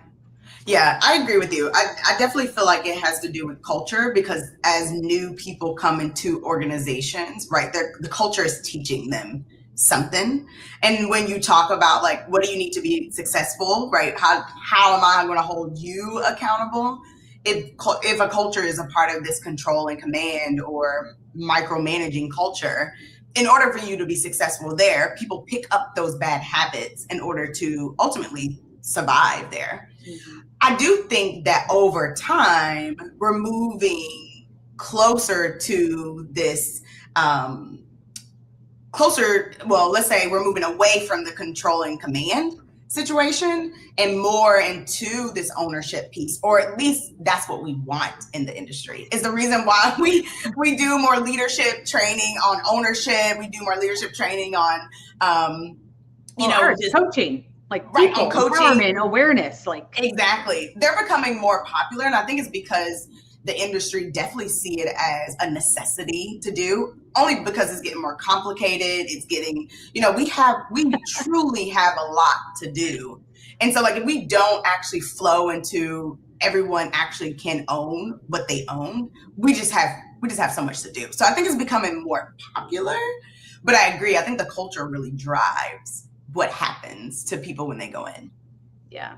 Speaker 1: Yeah, I agree with you. I definitely feel like it has to do with culture, because as new people come into organizations, right, the culture is teaching them something. And when you talk about like, what do you need to be successful, right? How am I going to hold you accountable? If a culture is a part of this control and command or micromanaging culture, in order for you to be successful there, people pick up those bad habits in order to ultimately survive there. I do think that over time, we're moving closer to this, let's say we're moving away from the control and command situation and more into this ownership piece, or at least that's what we want in the industry. Is the reason why we do more leadership training on ownership. We do more leadership training on,
Speaker 2: just coaching. Like
Speaker 1: right, on coaching,
Speaker 2: awareness, like
Speaker 1: exactly. They're becoming more popular, and I think it's because the industry definitely see it as a necessity to do, only because it's getting more complicated. It's getting, we truly have a lot to do. And so like if we don't actually flow into everyone actually can own what they own, we just have so much to do. So I think it's becoming more popular, but I agree. I think the culture really drives what happens to people when they go in.
Speaker 2: Yeah.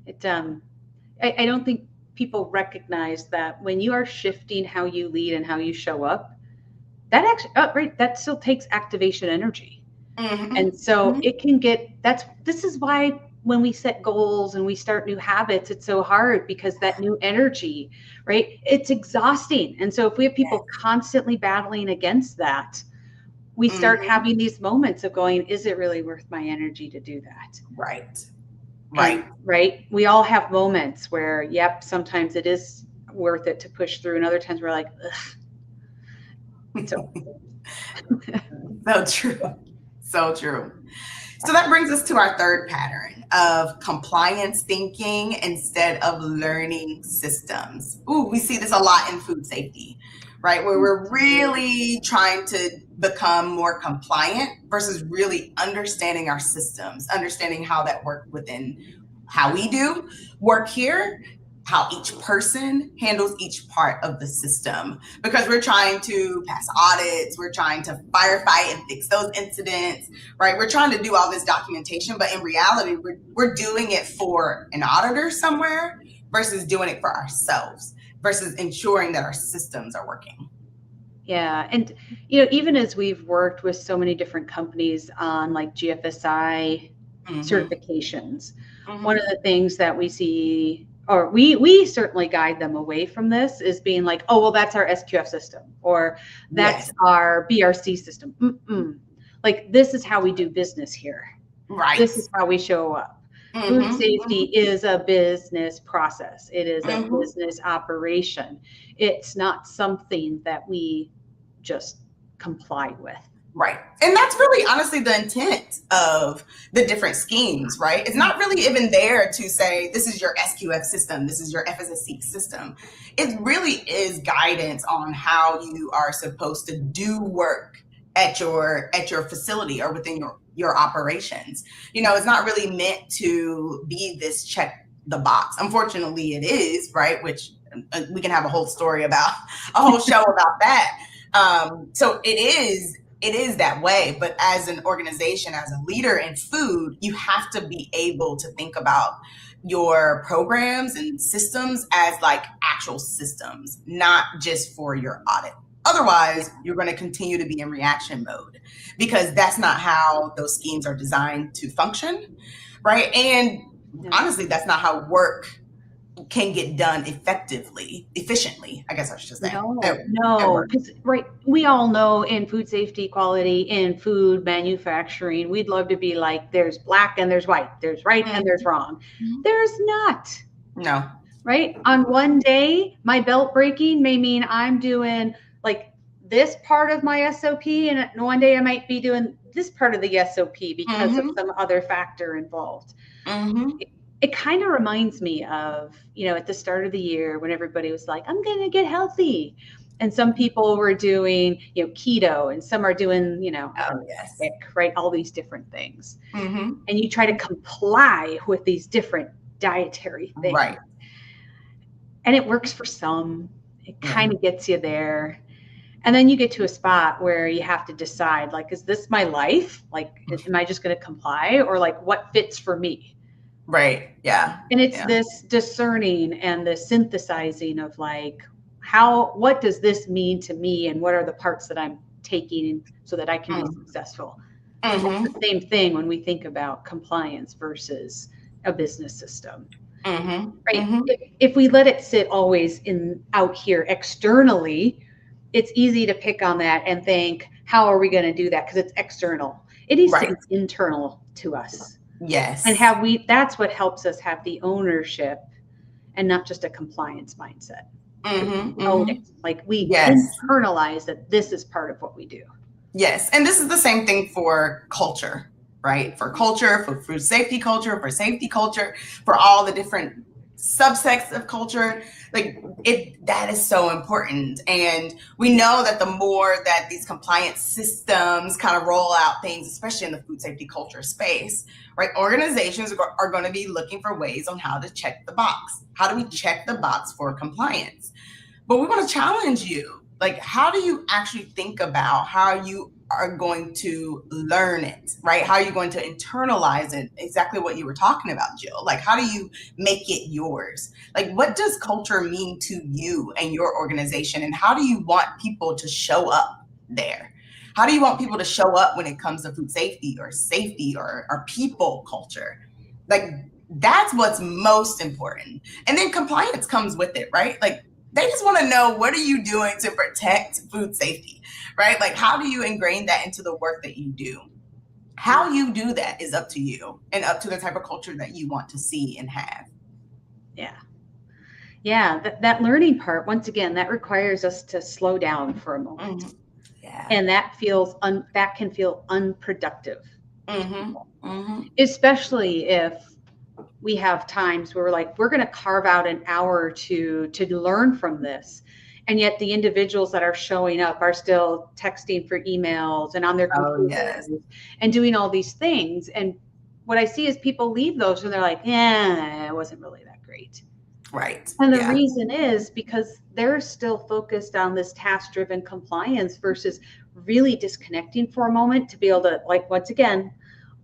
Speaker 2: It I don't think people recognize that when you are shifting how you lead and how you show up, that actually, right, that still takes activation energy.
Speaker 1: Mm-hmm.
Speaker 2: And so it can this is why when we set goals and we start new habits, it's so hard, because that new energy, right? It's exhausting. And so if we have people constantly battling against that, we start having these moments of going, is it really worth my energy to do that?
Speaker 1: Right.
Speaker 2: Right. We all have moments where, yep, sometimes it is worth it to push through. And other times we're like, ugh.
Speaker 1: So true. So true. So that brings us to our third pattern of compliance thinking instead of learning systems. Ooh, we see this a lot in food safety, right? Where we're really trying to become more compliant versus really understanding our systems, understanding how that work within how we do work here, how each person handles each part of the system, because we're trying to pass audits, we're trying to firefight and fix those incidents, right? We're trying to do all this documentation, but in reality, we're doing it for an auditor somewhere versus doing it for ourselves, versus ensuring that our systems are working.
Speaker 2: Yeah. And, even as we've worked with so many different companies on like GFSI certifications, one of the things that we see, or we certainly guide them away from this, is being like, oh, well, that's our SQF system, or that's our BRC system. Like, this is how we do business here.
Speaker 1: Right.
Speaker 2: This is how we show up. Food safety is a business process. It is a business operation. It's not something that we just comply with.
Speaker 1: Right. And that's really honestly the intent of the different schemes, right? It's not really even there to say, this is your SQF system, this is your FSSC system. It really is guidance on how you are supposed to do work at your facility or within your operations. It's not really meant to be this check the box. Unfortunately, it is, right? Which we can have a whole show about that. So it is that way, but as an organization, as a leader in food, you have to be able to think about your programs and systems as like actual systems, not just for your audit. Otherwise, you're going to continue to be in reaction mode, because that's not how those schemes are designed to function, right? And honestly, that's not how work can get done efficiently, I guess I should say.
Speaker 2: No, because right, we all know in food safety, quality, in food manufacturing, we'd love to be like, there's black and there's white, there's right and there's wrong. There's not.
Speaker 1: No.
Speaker 2: Right? On one day, my belt breaking may mean I'm doing like this part of my SOP, and one day I might be doing this part of the SOP because of some other factor involved. It kind of reminds me of, at the start of the year when everybody was like, I'm going to get healthy. And some people were doing, keto, and some are doing, sick, right? All these different things. And you try to comply with these different dietary things.
Speaker 1: Right.
Speaker 2: And it works for some. It kind of gets you there. And then you get to a spot where you have to decide, like, is this my life? Like, am I just going to comply, or like what fits for me?
Speaker 1: Right. Yeah.
Speaker 2: And it's this discerning and the synthesizing of like, what does this mean to me, and what are the parts that I'm taking so that I can be successful? It's the same thing when we think about compliance versus a business system. Right. If we let it sit always out here externally, it's easy to pick on that and think, how are we going to do that? Because it's external. It needs to be internal to us.
Speaker 1: Yes.
Speaker 2: And that's what helps us have the ownership and not just a compliance mindset. Own it. Like we internalize that this is part of what we do.
Speaker 1: Yes. And this is the same thing for culture, right? For culture, for food safety culture, for safety culture, for all the different subsects of culture, like that is so important. And we know that the more that these compliance systems kind of roll out things, especially in the food safety culture space, right, organizations are going to be looking for ways on how to check the box. How do we check the box for compliance? But we want to challenge you. Like, how do you actually think about how you are going to learn it, right? How are you going to internalize it? Exactly what you were talking about, Jill. Like, how do you make it yours? Like, what does culture mean to you and your organization? And how do you want people to show up there? How do you want people to show up when it comes to food safety or people culture? Like, that's what's most important. And then compliance comes with it, right? Like, they just want to know, what are you doing to protect food safety, right? Like, how do you ingrain that into the work that you do? How you do that is up to you and up to the type of culture that you want to see and have.
Speaker 2: Yeah. Yeah. That learning part, once again, that requires us to slow down for a moment.
Speaker 1: Mm-hmm. Yeah.
Speaker 2: And that can feel unproductive.
Speaker 1: Mm-hmm. Mm-hmm.
Speaker 2: Especially if we have times where we're like, we're going to carve out an hour to learn from this. And yet the individuals that are showing up are still texting for emails and on their computers
Speaker 1: yes.
Speaker 2: and doing all these things. And what I see is people leave those and they're like, yeah, it wasn't really that great.
Speaker 1: Right.
Speaker 2: And the reason is because they're still focused on this task-driven compliance versus really disconnecting for a moment to be able to, like, once again,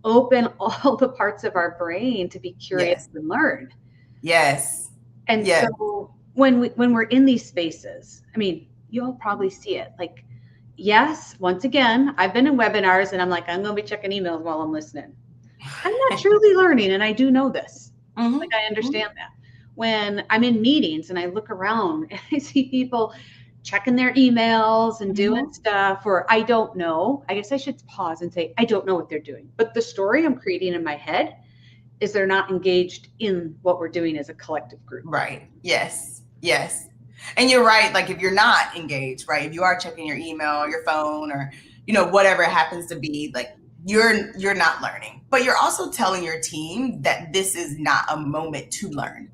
Speaker 2: open all the parts of our brain to be curious and learn.
Speaker 1: Yes.
Speaker 2: And so when we're in these spaces, I mean, you'll probably see it. Like, yes, once again, I've been in webinars and I'm like, I'm going to be checking emails while I'm listening. I'm not truly learning, and I do know this.
Speaker 1: Mm-hmm.
Speaker 2: Like, I understand that. When I'm in meetings and I look around and I see people checking their emails and doing stuff, or I don't know, I guess I should pause and say, I don't know what they're doing. But the story I'm creating in my head is they're not engaged in what we're doing as a collective group.
Speaker 1: Right. Yes. Yes. And you're right. Like, if you're not engaged, right, if you are checking your email or your phone or, whatever it happens to be, like, you're not learning. But you're also telling your team that this is not a moment to learn.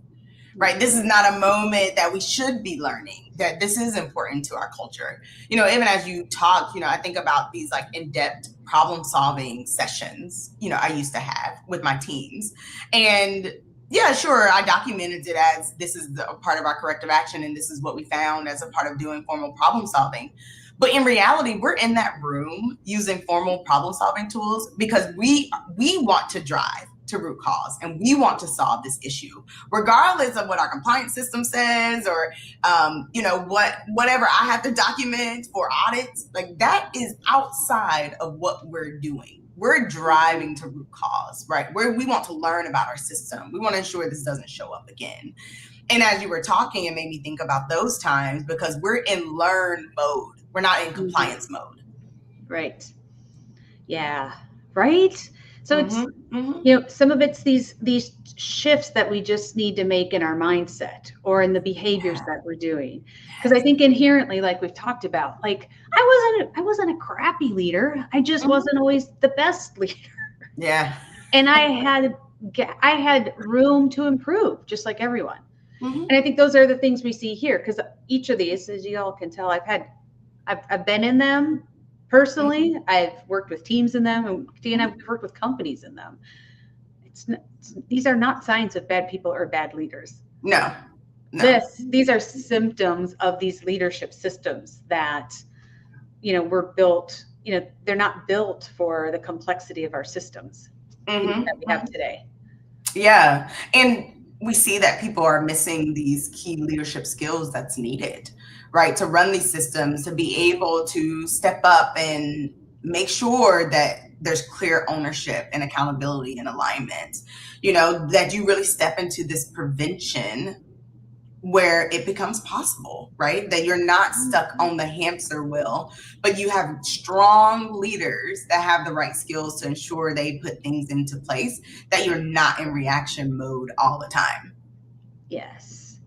Speaker 1: Right. This is not a moment that we should be learning, that this is important to our culture. Even as you talk, I think about these like in-depth problem solving sessions, I used to have with my teams. And yeah, sure, I documented it as this is a part of our corrective action and this is what we found as a part of doing formal problem solving. But in reality, we're in that room using formal problem solving tools because we want to drive to root cause and we want to solve this issue regardless of what our compliance system says or whatever I have to document for audits. Like, that is outside of what we're doing. We're driving to root cause, right? We want to learn about our system. We want to ensure this doesn't show up again. And as you were talking, it made me think about those times because we're in learn mode. We're not in compliance mode.
Speaker 2: Right. Yeah. Right. So it's, some of it's these shifts that we just need to make in our mindset or in the behaviors that we're doing. Because I think inherently, like we've talked about, like I wasn't a crappy leader. I just wasn't always the best leader.
Speaker 1: Yeah.
Speaker 2: And I had room to improve, just like everyone. And I think those are the things we see here, because each of these, as you all can tell, I've been in them. Personally, I've worked with teams in them, and I've worked with companies in them. These are not signs of bad people or bad leaders.
Speaker 1: No.
Speaker 2: These are symptoms of these leadership systems that, were built. They're not built for the complexity of our systems that we have today.
Speaker 1: Yeah, and we see that people are missing these key leadership skills that's needed, right, to run these systems, to be able to step up and make sure that there's clear ownership and accountability and alignment, that you really step into this prevention where it becomes possible, right? That you're not stuck on the hamster wheel, but you have strong leaders that have the right skills to ensure they put things into place, that you're not in reaction mode all the time.
Speaker 2: Yes.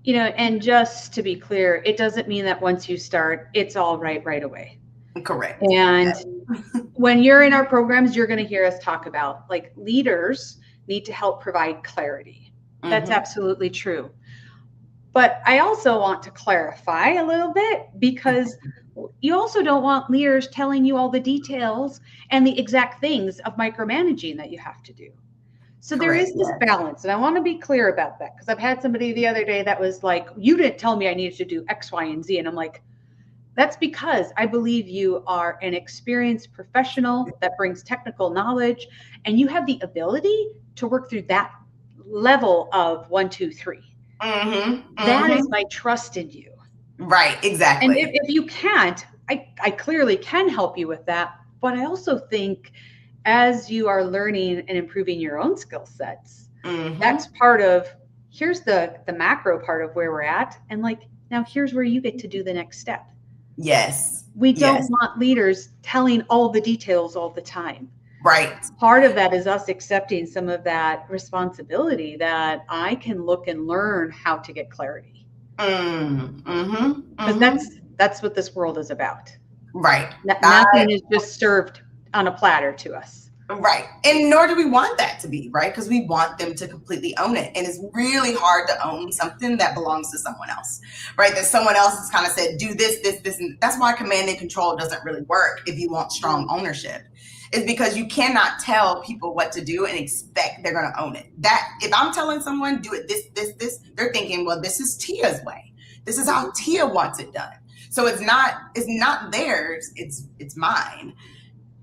Speaker 2: And just to be clear, it doesn't mean that once you start, it's all right away.
Speaker 1: Correct.
Speaker 2: And when you're in our programs, you're going to hear us talk about, like, leaders need to help provide clarity. That's absolutely true. But I also want to clarify a little bit, because you also don't want leaders telling you all the details and the exact things of micromanaging that you have to do. So there
Speaker 1: Correct.
Speaker 2: is this balance, and I want to be clear about that, because I've had somebody the other day that was like, you didn't tell me I needed to do X, Y, and Z. And I'm like, that's because I believe you are an experienced professional that brings technical knowledge, and you have the ability to work through that level of 1, 2, 3. That is my trust in you.
Speaker 1: Right,
Speaker 2: And
Speaker 1: exactly.
Speaker 2: if you can't, I clearly can help you with that. But I also think as you are learning and improving your own skill sets, that's part of, here's the macro part of where we're at. And like, now here's where you get to do the next step.
Speaker 1: Yes.
Speaker 2: We don't
Speaker 1: Yes.
Speaker 2: want leaders telling all the details all the time.
Speaker 1: Right.
Speaker 2: Part of that is us accepting some of that responsibility, that I can look and learn how to get clarity. Because that's what this world is about.
Speaker 1: Right.
Speaker 2: Nothing is just served on a platter to us.
Speaker 1: Right. And nor do we want that to be, right? Because we want them to completely own it. And it's really hard to own something that belongs to someone else, right? That someone else has kind of said, do this, this, this. And that's why command and control doesn't really work if you want strong ownership. Is because you cannot tell people what to do and expect they're going to own it. That if I'm telling someone, do it this, this, this, they're thinking, well, this is Tia's way. This is how Tia wants it done. So it's not theirs, it's mine.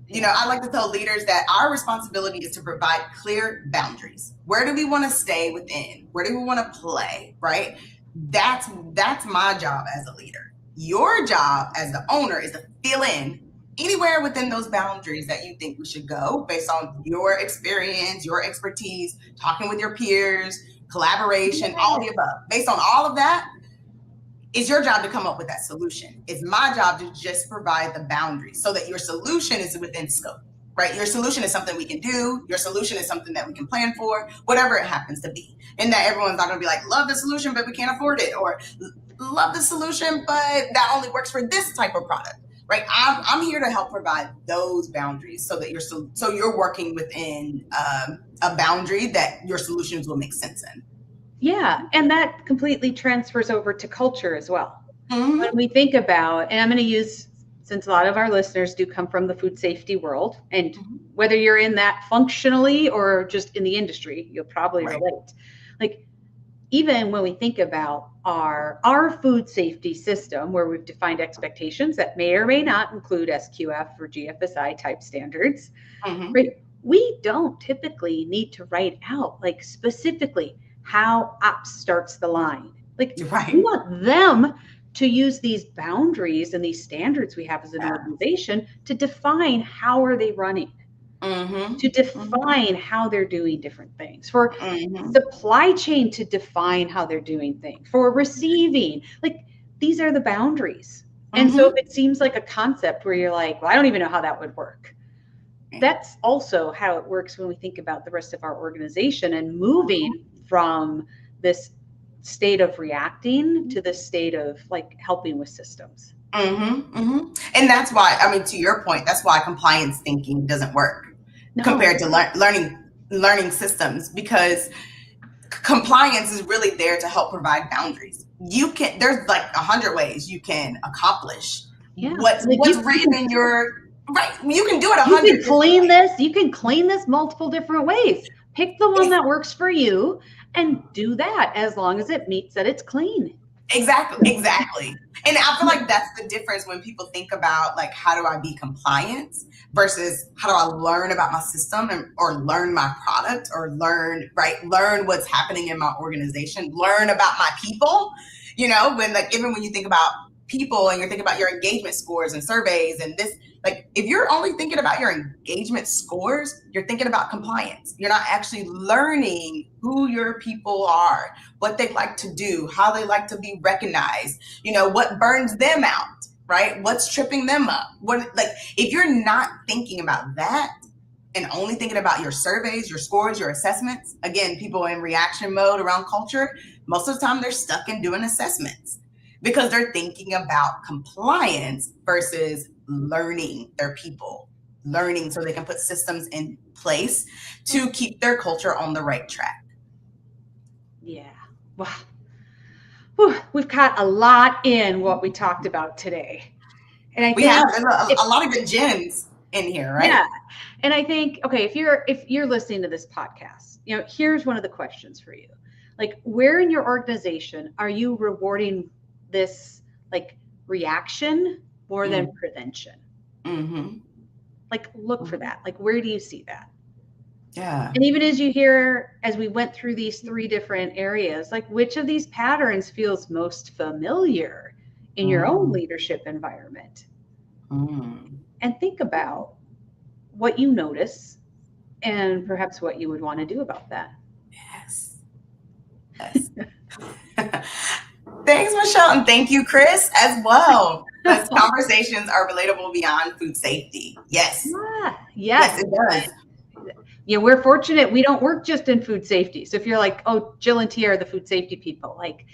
Speaker 1: You know, I like to tell leaders that our responsibility is to provide clear boundaries. Where do we want to stay within? Where do we want to play, right? That's my job as a leader. Your job as the owner is to fill in anywhere within those boundaries that you think we should go based on your experience, your expertise, talking with your peers, collaboration, all the above. Based on all of that, it's your job to come up with that solution. It's my job to just provide the boundaries so that your solution is within scope, right? Your solution is something we can do. Your solution is something that we can plan for, whatever it happens to be. And that everyone's not going to be like, love the solution, but we can't afford it. Or love the solution, but that only works for this type of product, right? I'm here to help provide those boundaries so that you're working within a boundary that your solutions will make sense in.
Speaker 2: Yeah, and that completely transfers over to culture as well. When we think about, and I'm going to use, since a lot of our listeners do come from the food safety world, and whether you're in that functionally or just in the industry, you'll probably relate. Like, even when we think about our food safety system, where we've defined expectations that may or may not include SQF or GFSI type standards, right? We don't typically need to write out, like, specifically how ops starts the line. Like, we want them to use these boundaries and these standards we have as an organization to define how are they running, to define how they're doing different things, for supply chain to define how they're doing things, for receiving. Like, these are the boundaries. And so if it seems like a concept where you're like, well, I don't even know how that would work, that's also how it works when we think about the rest of our organization and moving from this state of reacting to this state of like helping with systems.
Speaker 1: And that's why, I mean, to your point, that's why compliance thinking doesn't work compared to learning systems, because compliance is really there to help provide boundaries. There's like 100 ways you can accomplish what's written in your, right. You can do it 100.
Speaker 2: You can clean this multiple different ways. Pick the one that works for you and do that, as long as it meets that it's clean.
Speaker 1: Exactly. And I feel like that's the difference when people think about, like, how do I be compliant versus how do I learn about my system or learn my product or learn what's happening in my organization, learn about my people. You know, even when you think about people and you're thinking about your engagement scores and surveys and this, like, if you're only thinking about your engagement scores, you're thinking about compliance. You're not actually learning who your people are, what they like to do, how they like to be recognized, you know, what burns them out, right? What's tripping them up? If you're not thinking about that and only thinking about your surveys, your scores, your assessments, again, people in reaction mode around culture, most of the time they're stuck in doing assessments because they're thinking about compliance versus learning their people, learning so they can put systems in place to keep their culture on the right track.
Speaker 2: Yeah. Wow. Whew, we've got a lot in what we talked about today. And I
Speaker 1: We
Speaker 2: think
Speaker 1: have a lot of good gems in here, right?
Speaker 2: yeah. And I think, okay, if you're listening to this podcast, here's one of the questions for you. Like, where in your organization are you rewarding this like reaction more than prevention?
Speaker 1: Mm-hmm.
Speaker 2: Like, look for that. Like, where do you see that?
Speaker 1: Yeah.
Speaker 2: And even as we went through these three different areas, like which of these patterns feels most familiar in your own leadership environment? And think about what you notice and perhaps what you would want to do about that.
Speaker 1: Yes. Yes. Thanks, Michelle. And thank you, Chris, as well. Because conversations are relatable beyond food safety. Yes.
Speaker 2: Yes,
Speaker 1: it does.
Speaker 2: We're fortunate we don't work just in food safety. So if you're like, oh, Jill and Tia are the food safety people, like,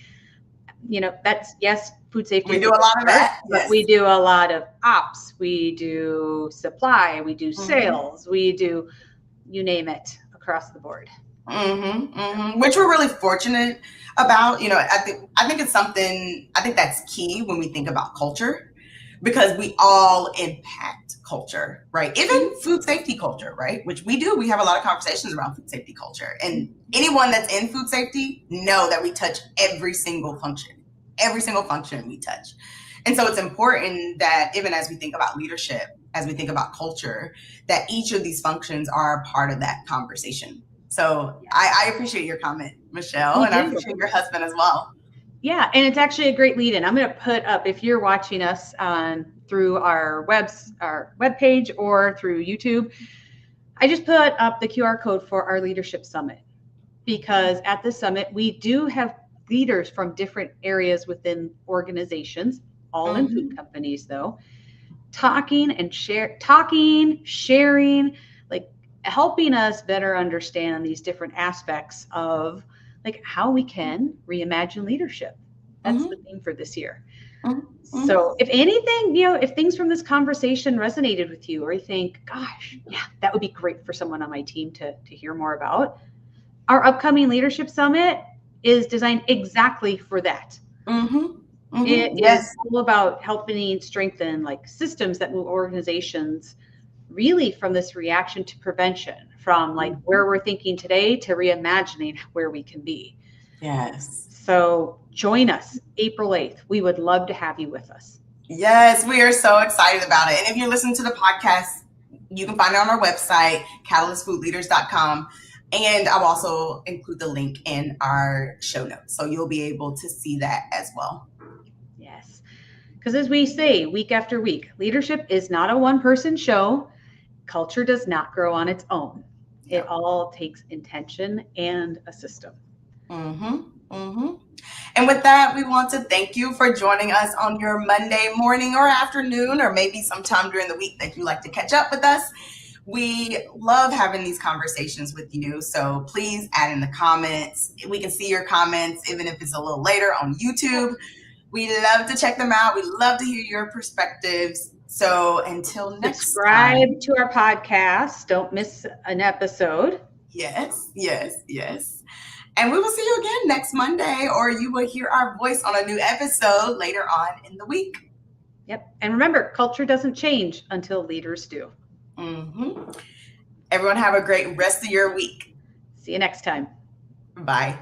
Speaker 2: that's, yes, food safety.
Speaker 1: We do a lot of that.
Speaker 2: But we do a lot of ops. We do supply. We do sales. We do, you name it, across the board.
Speaker 1: Which we're really fortunate about. I think it's something, I think that's key when we think about culture, because we all impact culture, right? Even food safety culture, right? Which we do. We have a lot of conversations around food safety culture. And anyone that's in food safety know that we touch every single function we touch. And so it's important that even as we think about leadership, as we think about culture, that each of these functions are a part of that conversation. So I appreciate your comment, Michelle, and I appreciate your husband as well.
Speaker 2: Yeah, and it's actually a great lead-in. I'm going to put up, if you're watching us through our webpage or through YouTube, I just put up the QR code for our leadership summit, because at the summit we do have leaders from different areas within organizations, all in food companies though, sharing, like helping us better understand these different aspects of like how we can reimagine leadership. That's the theme for this year. So if anything, if things from this conversation resonated with you, or you think, gosh, yeah, that would be great for someone on my team to hear more about, our upcoming leadership summit is designed exactly for that. It is all about helping strengthen like systems that move organizations really from this reaction to prevention, from like where we're thinking today to reimagining where we can be.
Speaker 1: Yes.
Speaker 2: So join us April 8th. We would love to have you with us.
Speaker 1: Yes, we are so excited about it. And if you're listening to the podcast, you can find it on our website, catalystfoodleaders.com. And I'll also include the link in our show notes, so you'll be able to see that as well.
Speaker 2: Yes. Because as we say week after week, leadership is not a one-person show. Culture does not grow on its own. It all takes intention and a system.
Speaker 1: And with that, we want to thank you for joining us on your Monday morning or afternoon, or maybe sometime during the week that you like to catch up with us. We love having these conversations with you. So please add in the comments. We can see your comments, even if it's a little later on YouTube. We love to check them out. We love to hear your perspectives. So until next
Speaker 2: subscribe to our podcast. Don't miss an episode.
Speaker 1: Yes. And we will see you again next Monday, or you will hear our voice on a new episode later on in the week.
Speaker 2: Yep. And remember, culture doesn't change until leaders do.
Speaker 1: Everyone have a great rest of your week.
Speaker 2: See you next time.
Speaker 1: Bye.